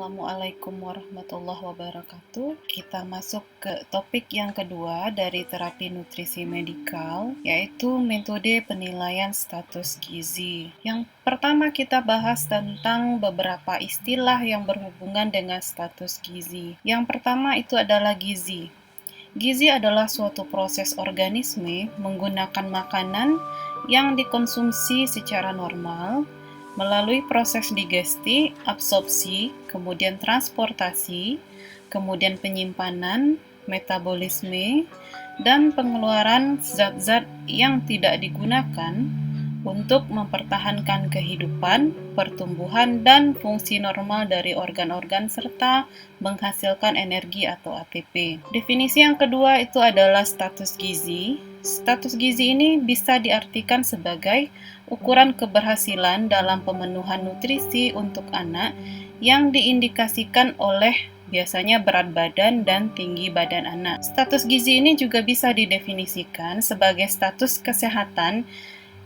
Assalamualaikum warahmatullahi wabarakatuh. Kita masuk ke topik yang kedua dari terapi nutrisi medikal, yaitu metode penilaian status gizi. Yang pertama kita bahas tentang beberapa istilah yang berhubungan dengan status gizi. Yang pertama itu adalah gizi. Gizi adalah suatu proses organisme menggunakan makanan yang dikonsumsi secara normal melalui proses digesti, absorpsi, kemudian transportasi, kemudian penyimpanan, metabolisme, dan pengeluaran zat-zat yang tidak digunakan untuk mempertahankan kehidupan, pertumbuhan, dan fungsi normal dari organ-organ serta menghasilkan energi atau ATP. Definisi yang kedua itu adalah status gizi. Status gizi ini bisa diartikan sebagai ukuran keberhasilan dalam pemenuhan nutrisi untuk anak yang diindikasikan oleh biasanya berat badan dan tinggi badan anak. Status gizi ini juga bisa didefinisikan sebagai status kesehatan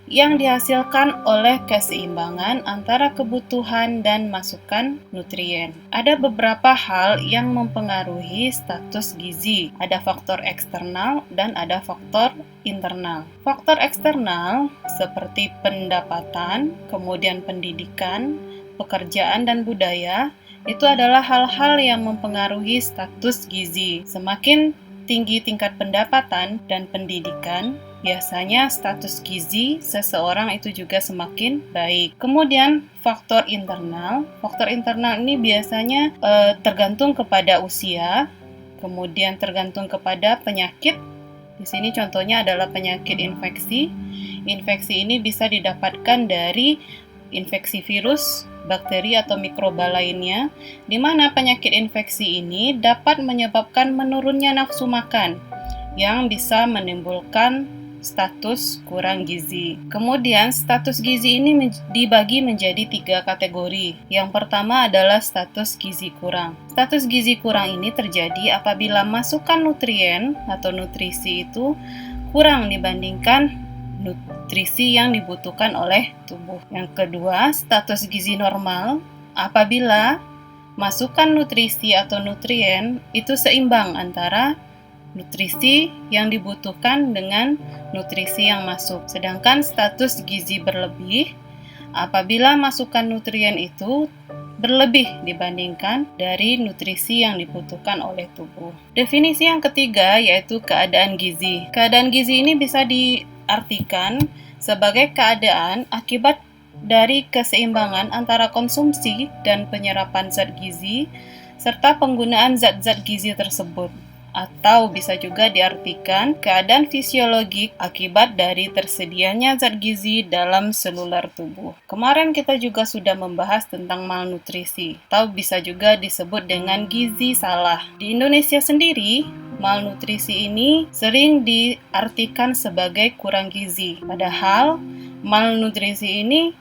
yang dihasilkan oleh keseimbangan antara kebutuhan dan masukan nutrien. Ada beberapa hal yang mempengaruhi status gizi. Ada faktor eksternal dan ada faktor internal. Faktor eksternal seperti pendapatan, kemudian pendidikan, pekerjaan, dan budaya itu adalah hal-hal yang mempengaruhi status gizi. Semakin tinggi tingkat pendapatan dan pendidikan, biasanya status gizi seseorang itu juga semakin baik. Kemudian faktor internal ini biasanya tergantung kepada usia, kemudian tergantung kepada penyakit. Di sini contohnya adalah penyakit infeksi. Infeksi ini bisa didapatkan dari infeksi virus, bakteri atau mikroba lainnya, di mana penyakit infeksi ini dapat menyebabkan menurunnya nafsu makan yang bisa menimbulkan status kurang gizi. Kemudian status gizi ini dibagi menjadi 3 kategori. Yang pertama adalah status gizi kurang. Status gizi kurang ini terjadi apabila masukan nutrien atau nutrisi itu kurang dibandingkan nutrisi yang dibutuhkan oleh tubuh. Yang kedua, status gizi normal apabila masukan nutrisi atau nutrien itu seimbang antara nutrisi yang dibutuhkan dengan nutrisi yang masuk. Sedangkan status gizi berlebih apabila masukan nutrien itu berlebih dibandingkan dari nutrisi yang dibutuhkan oleh tubuh. Definisi yang ketiga yaitu keadaan gizi. Keadaan gizi ini bisa diartikan sebagai keadaan akibat dari keseimbangan antara konsumsi dan penyerapan zat gizi serta penggunaan zat-zat gizi tersebut. Atau bisa juga diartikan keadaan fisiologik akibat dari tersedianya zat gizi dalam seluler tubuh. Kemarin kita juga sudah membahas tentang malnutrisi, atau bisa juga disebut dengan gizi salah. Di Indonesia sendiri, malnutrisi ini sering diartikan sebagai kurang gizi. Padahal malnutrisi ini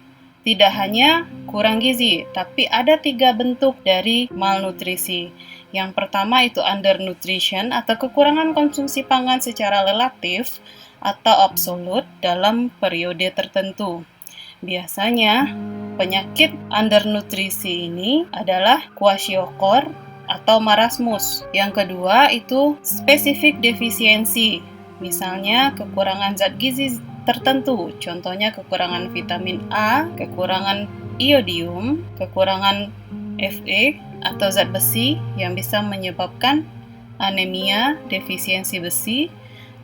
tidak hanya kurang gizi, tapi ada 3 bentuk dari malnutrisi. Yang pertama itu undernutrition atau kekurangan konsumsi pangan secara relatif atau absolut dalam periode tertentu. Biasanya penyakit undernutrisi ini adalah kwashiorkor atau marasmus. Yang kedua itu spesifik defisiensi, misalnya kekurangan zat gizi tertentu, contohnya kekurangan vitamin A, kekurangan iodium, kekurangan Fe atau zat besi yang bisa menyebabkan anemia, defisiensi besi,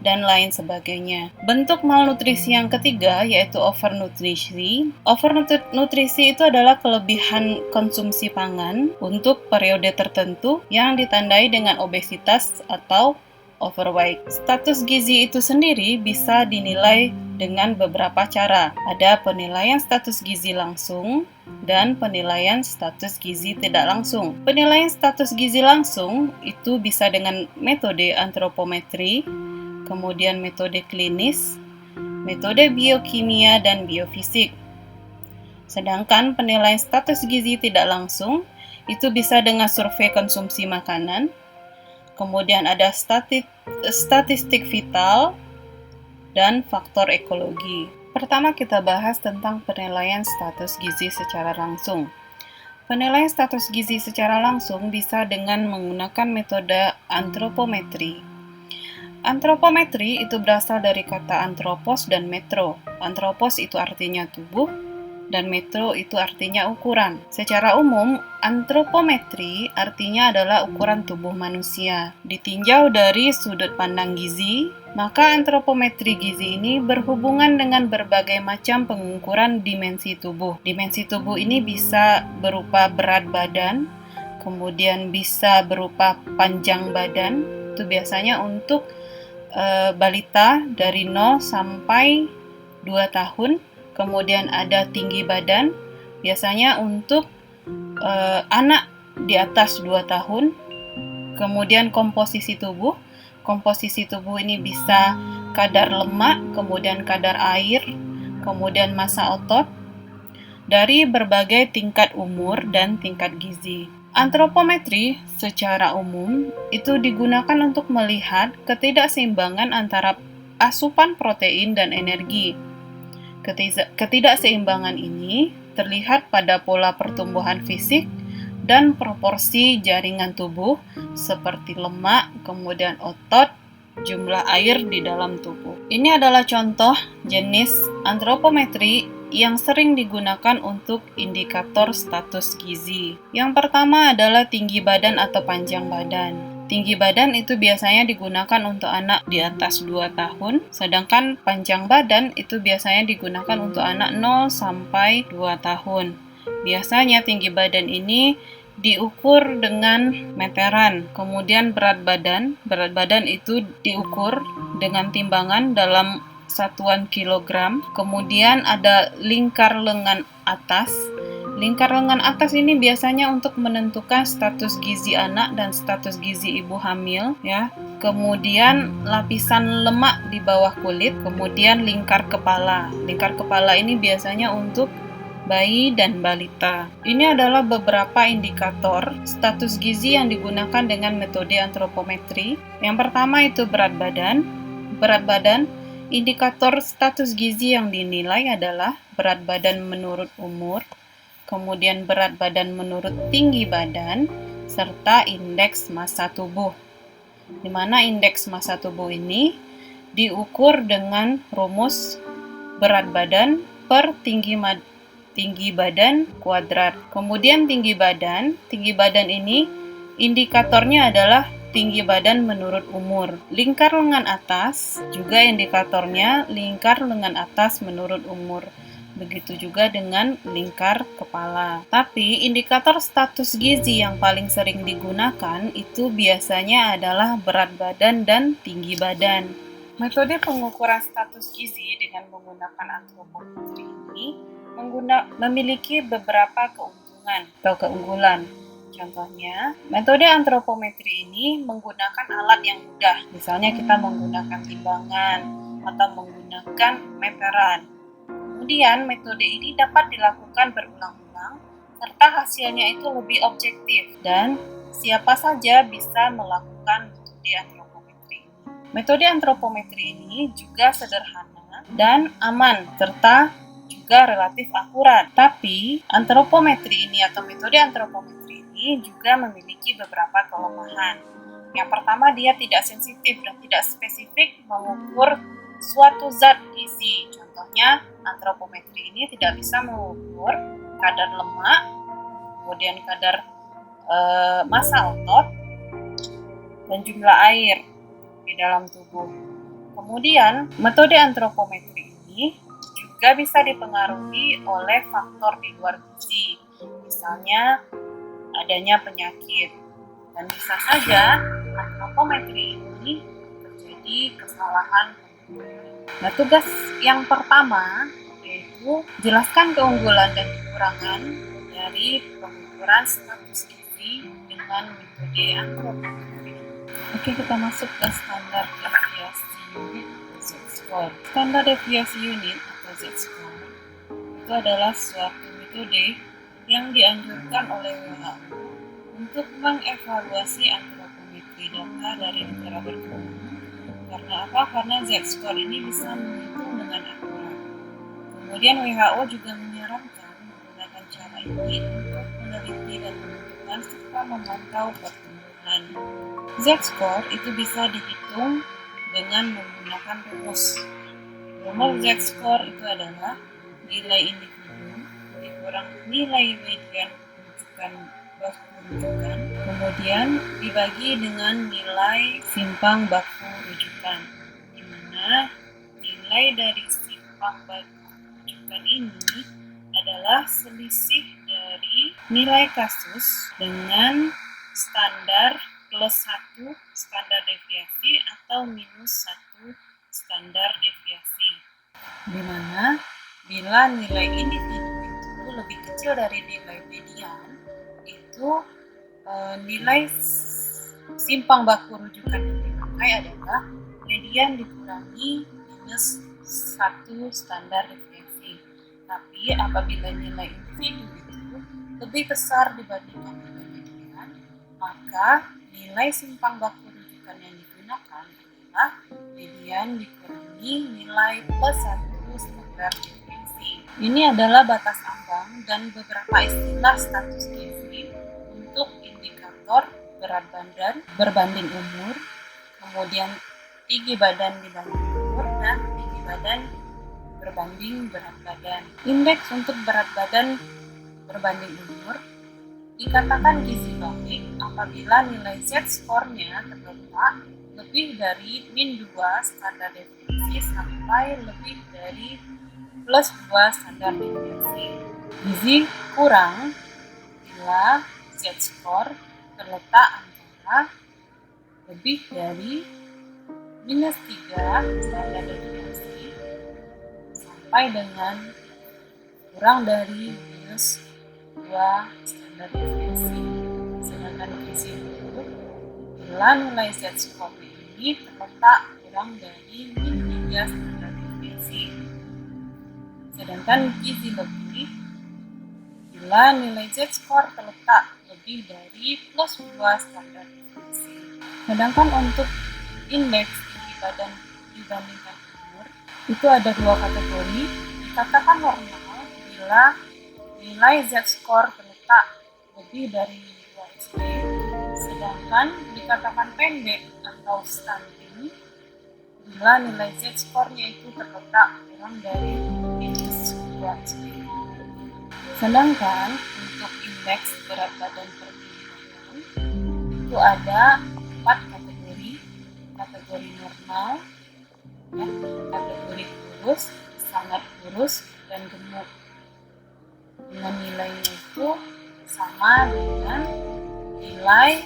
dan lain sebagainya. Bentuk malnutrisi yang ketiga yaitu overnutrisi. Overnutrisi itu adalah kelebihan konsumsi pangan untuk periode tertentu yang ditandai dengan obesitas atau overweight. Status gizi itu sendiri bisa dinilai dengan beberapa cara. Ada penilaian status gizi langsung dan penilaian status gizi tidak langsung. Penilaian status gizi langsung itu bisa dengan metode antropometri, kemudian metode klinis, metode biokimia, dan biofisik. Sedangkan penilaian status gizi tidak langsung itu bisa dengan survei konsumsi makanan, kemudian ada statistik vital, dan faktor ekologi. Pertama kita bahas tentang penilaian status gizi secara langsung. Penilaian status gizi secara langsung bisa dengan menggunakan metode antropometri. Antropometri itu berasal dari kata antropos dan metro. Antropos itu artinya tubuh, dan metro itu artinya ukuran. Secara umum, antropometri artinya adalah ukuran tubuh manusia. Ditinjau dari sudut pandang gizi, maka antropometri gizi ini berhubungan dengan berbagai macam pengukuran dimensi tubuh. Dimensi tubuh ini bisa berupa berat badan, kemudian bisa berupa panjang badan. Itu biasanya untuk balita dari 0 sampai 2 tahun. Kemudian ada tinggi badan, biasanya untuk anak di atas 2 tahun. Kemudian komposisi tubuh. Komposisi tubuh ini bisa kadar lemak, kemudian kadar air, kemudian massa otot, dari berbagai tingkat umur dan tingkat gizi. Antropometri secara umum itu digunakan untuk melihat ketidakseimbangan antara asupan protein dan energi. Ketidakseimbangan ini terlihat pada pola pertumbuhan fisik dan proporsi jaringan tubuh seperti lemak, kemudian otot, jumlah air di dalam tubuh. Ini adalah contoh jenis antropometri yang sering digunakan untuk indikator status gizi. Yang pertama adalah tinggi badan atau panjang badan. Tinggi badan itu biasanya digunakan untuk anak di atas 2 tahun, sedangkan panjang badan itu biasanya digunakan untuk anak 0 sampai 2 tahun. Biasanya tinggi badan ini diukur dengan meteran. Kemudian berat badan itu diukur dengan timbangan dalam satuan kilogram. Kemudian ada lingkar lengan atas. Lingkar lengan atas ini biasanya untuk menentukan status gizi anak dan status gizi ibu hamil, ya. Kemudian lapisan lemak di bawah kulit, kemudian lingkar kepala. Lingkar kepala ini biasanya untuk bayi dan balita. Ini adalah beberapa indikator status gizi yang digunakan dengan metode antropometri. Yang pertama itu berat badan. Berat badan, indikator status gizi yang dinilai adalah berat badan menurut umur, kemudian berat badan menurut tinggi badan, serta indeks massa tubuh. Di mana indeks massa tubuh ini diukur dengan rumus berat badan per tinggi badan kuadrat. Kemudian tinggi badan ini indikatornya adalah tinggi badan menurut umur. Lingkar lengan atas juga indikatornya lingkar lengan atas menurut umur. Begitu juga dengan lingkar kepala. Tapi indikator status gizi yang paling sering digunakan itu biasanya adalah berat badan dan tinggi badan. Metode pengukuran status gizi dengan menggunakan antropometri ini memiliki beberapa keunggulan. Contohnya, metode antropometri ini menggunakan alat yang mudah. Misalnya kita menggunakan timbangan atau menggunakan meteran. Kemudian, metode ini dapat dilakukan berulang-ulang, serta hasilnya itu lebih objektif, dan siapa saja bisa melakukan metode antropometri ini. Metode antropometri ini juga sederhana dan aman, serta juga relatif akurat. Tapi, antropometri ini atau metode antropometri ini juga memiliki beberapa kelemahan. Yang pertama, dia tidak sensitif dan tidak spesifik mengukur suatu zat gizi. Contohnya, antropometri ini tidak bisa mengukur kadar lemak, kemudian kadar massa otot, dan jumlah air di dalam tubuh. Kemudian, metode antropometri ini juga bisa dipengaruhi oleh faktor di luar gizi, misalnya adanya penyakit. Dan bisa saja antropometri ini terjadi kesalahan. Nah, tugas yang pertama yaitu jelaskan keunggulan dan kekurangan dari pengukuran status gizi dengan metode antropometri. Oke, kita masuk ke standar deviasi unit atau Z-score. Standar deviasi unit atau Z-score itu adalah suatu metode yang dianjurkan oleh WHO untuk mengevaluasi antropometri data dari negara berkembang. Karena apa? Karena Z-score ini bisa menghitung dengan akurat. Kemudian WHO juga menyarankan menggunakan cara ini untuk meneliti dan menentukan serta memantau pertumbuhan. Z-score itu bisa dihitung dengan menggunakan rumus. Rumus Z-score itu adalah nilai individu dikurang nilai median rujukan baku rujukan, kemudian dibagi dengan nilai simpang baku rujukan, di mana nilai dari simpang baku rujukan ini adalah selisih dari nilai kasus dengan standar plus 1 standar deviasi atau minus 1 standar deviasi, di mana bila nilai individu itu lebih kecil dari nilai median, itu nilai simpang baku rujukan yang dipakai adalah median dikurangi minus 1 standar deviasi. Tapi apabila nilai individu itu lebih besar dibandingkan nilai median, maka nilai simpang baku rujukan yang digunakan adalah median dikurangi nilai plus 1 standar deviasi. Ini adalah batas ambang dan beberapa istilah status gizi untuk indikator berat badan berbanding umur, kemudian tinggi badan dibanding umur, dan tinggi badan berbanding berat badan. Indeks untuk berat badan berbanding umur dikatakan gizi baik apabila nilai Z-score-nya terletak lebih dari min 2 standar deviasi sampai lebih dari plus 2 standar deviasi. Gizi kurang bila Z-score terletak antara lebih dari minus 3 standar deviasi sampai dengan kurang dari minus 2 standar deviasi. Sedangkan gizi buruk bila nilai Z-score ini terletak kurang dari min 3 standar deviasi. Sedangkan gizi lebih bila nilai Z-score terletak lebih dari plus 2 standar deviasi. Sedangkan untuk indeks tinggi badan dibandingkan umur, itu ada 2 kategori. Dikatakan normal bila nilai Z-score terletak lebih dari 2 SD, sedangkan dikatakan pendek atau stunting bila nilai Z-score-nya itu terletak kurang dari minus 2 SD. Sedangkan untuk indeks berat badan per kilogram itu ada 4 kategori. Kategori normal, ya, kategori kurus, sangat kurus, dan gemuk. Dengan nilainya itu sama dengan nilai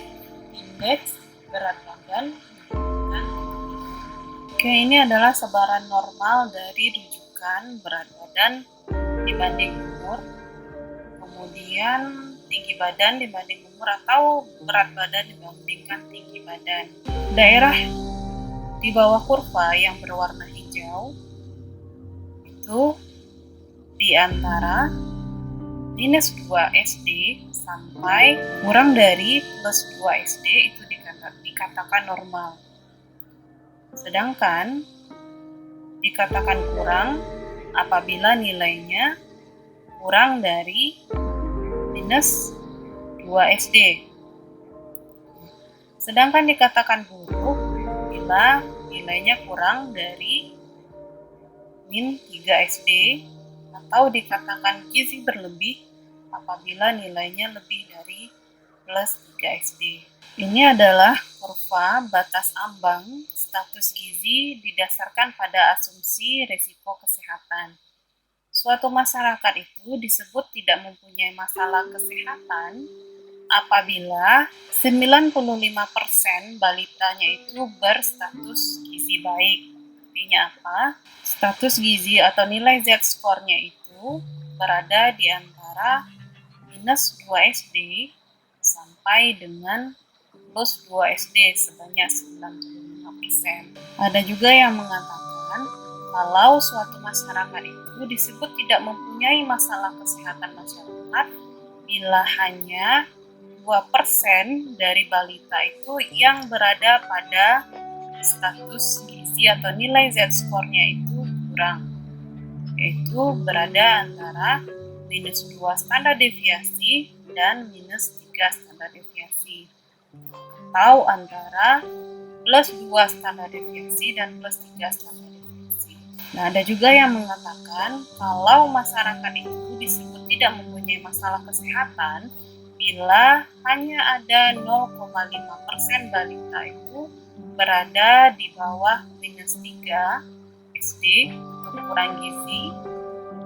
indeks berat badan. Oke, ini adalah sebaran normal dari rujukan berat badan dibanding umur, kemudian tinggi badan dibanding umur atau berat badan dibandingkan tinggi badan. Daerah di bawah kurva yang berwarna hijau itu di antara minus 2 SD sampai kurang dari plus 2 SD itu dikatakan normal. Sedangkan dikatakan kurang apabila nilainya kurang dari minus 2 SD. Sedangkan dikatakan buruk bila nilainya kurang dari min 3 SD, atau dikatakan gizi berlebih apabila nilainya lebih dari plus 3 SD. Ini adalah kurva batas ambang status gizi didasarkan pada asumsi risiko kesehatan. Suatu masyarakat itu disebut tidak mempunyai masalah kesehatan apabila 95% balitanya itu berstatus gizi baik. Artinya apa? Status gizi atau nilai Z-score-nya itu berada di antara minus 2 SD sampai dengan plus 2 SD sebanyak 95%. Ada juga yang mengatakan kalau suatu masyarakat itu disebut tidak mempunyai masalah kesehatan masyarakat bila hanya 2% dari balita itu yang berada pada status gizi atau nilai Z-score-nya itu kurang, yaitu berada antara minus 2 standar deviasi, dan minus 3 standar deviasi. Atau antara plus 2 standar deviasi dan plus 3 standar deviasi. Nah, ada juga yang mengatakan kalau masyarakat itu disebut tidak mempunyai masalah kesehatan bila hanya ada 0,5% balita itu berada di bawah minus 3 SD untuk kurang gizi,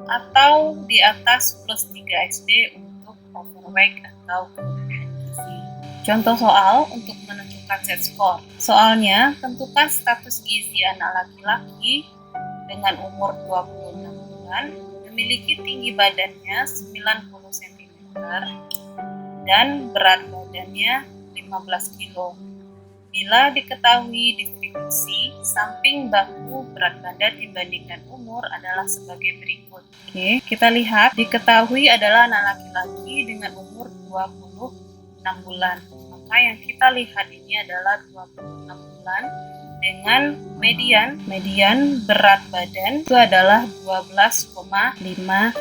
atau di atas plus 3 SD untuk overweight atau kelebihan gizi. Contoh soal untuk menentukan Z-score. Soalnya, tentukan status gizi anak laki-laki dengan umur 26 bulan, memiliki tinggi badannya 90 cm dan berat badannya 15 kg. Bila diketahui distribusi samping bahu berat badan dibandingkan umur adalah sebagai berikut. Oke, kita lihat diketahui adalah anak laki-laki dengan umur 26 bulan. Maka yang kita lihat ini adalah 26 bulan dengan median berat badan itu adalah 12,5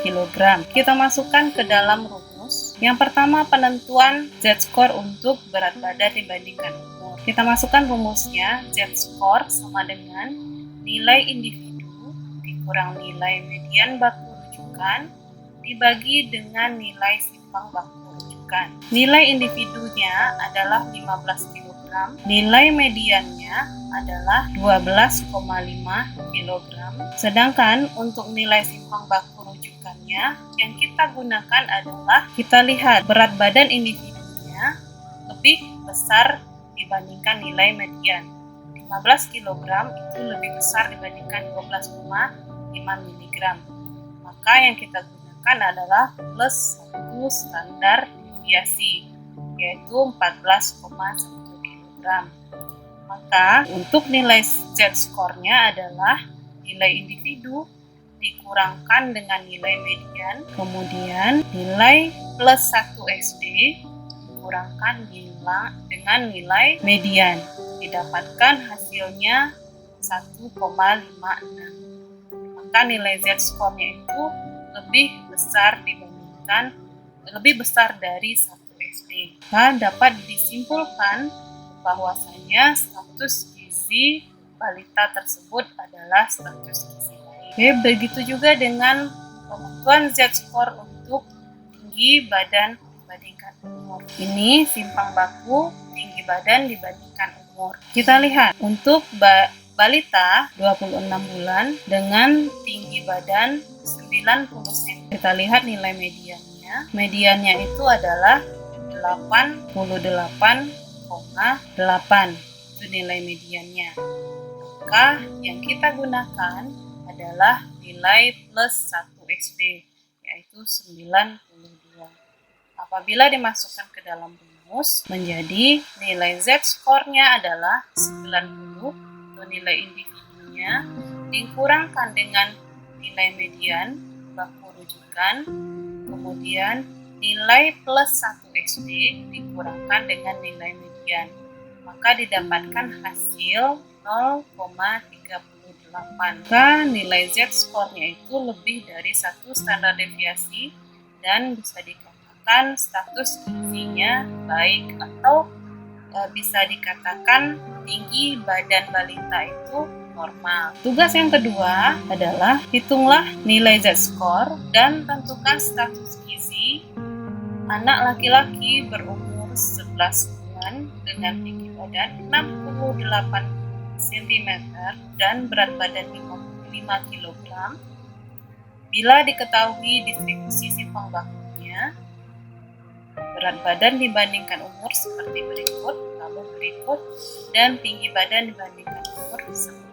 kg. Kita masukkan ke dalam rumus. Yang pertama, penentuan Z-score untuk berat badan dibandingkan umur. Kita masukkan rumusnya, Z-score sama dengan nilai individu dikurang nilai median baku rujukan dibagi dengan nilai simpang baku rujukan. Nilai individunya adalah 15 kg, nilai mediannya adalah 12,5 kg. Sedangkan untuk nilai simpang baku rujukannya yang kita gunakan adalah, kita lihat berat badan individunya lebih besar dibandingkan nilai median. 15 kg itu lebih besar dibandingkan 12,5 mg. Maka yang kita gunakan adalah plus 1 standar deviasi, yaitu 14,1 kg. Maka untuk nilai Z-score-nya adalah nilai individu dikurangkan dengan nilai median, kemudian nilai plus 1 SD dikurangkan dengan nilai median, didapatkan hasilnya 1,56. Maka nilai Z-score-nya itu lebih besar dari 1 SD. Dan dapat disimpulkan bahwasanya status gizi balita tersebut adalah status gizi baik. Oke, begitu juga dengan penentuan Z-score untuk tinggi badan dibandingkan umur. Ini simpang baku tinggi badan dibandingkan umur. Kita lihat untuk balita 26 bulan dengan tinggi badan 90 cm. Kita lihat nilai mediannya. Mediannya itu adalah 88,8. Itu nilai mediannya. Maka yang kita gunakan adalah nilai plus 1 SD, yaitu 92. Apabila dimasukkan ke dalam rumus, menjadi nilai Z-score-nya adalah 90, atau nilai individunya, dikurangkan dengan nilai median baku rujukan, kemudian nilai plus 1 SD dikurangkan dengan nilai median, maka didapatkan hasil 0,38. Maka nilai Z-score-nya itu lebih dari 1 standar deviasi dan bisa dikatakan status gizinya baik, atau bisa dikatakan tinggi badan balita itu normal. Tugas yang kedua adalah hitunglah nilai Z-score dan tentukan status gizi anak laki-laki berumur 11 bulan dengan tinggi badan 68 cm dan berat badan 55 kg. Bila diketahui distribusi simpang bakunya, berat badan dibandingkan umur seperti berikut, tabel berikut, dan tinggi badan dibandingkan umur seperti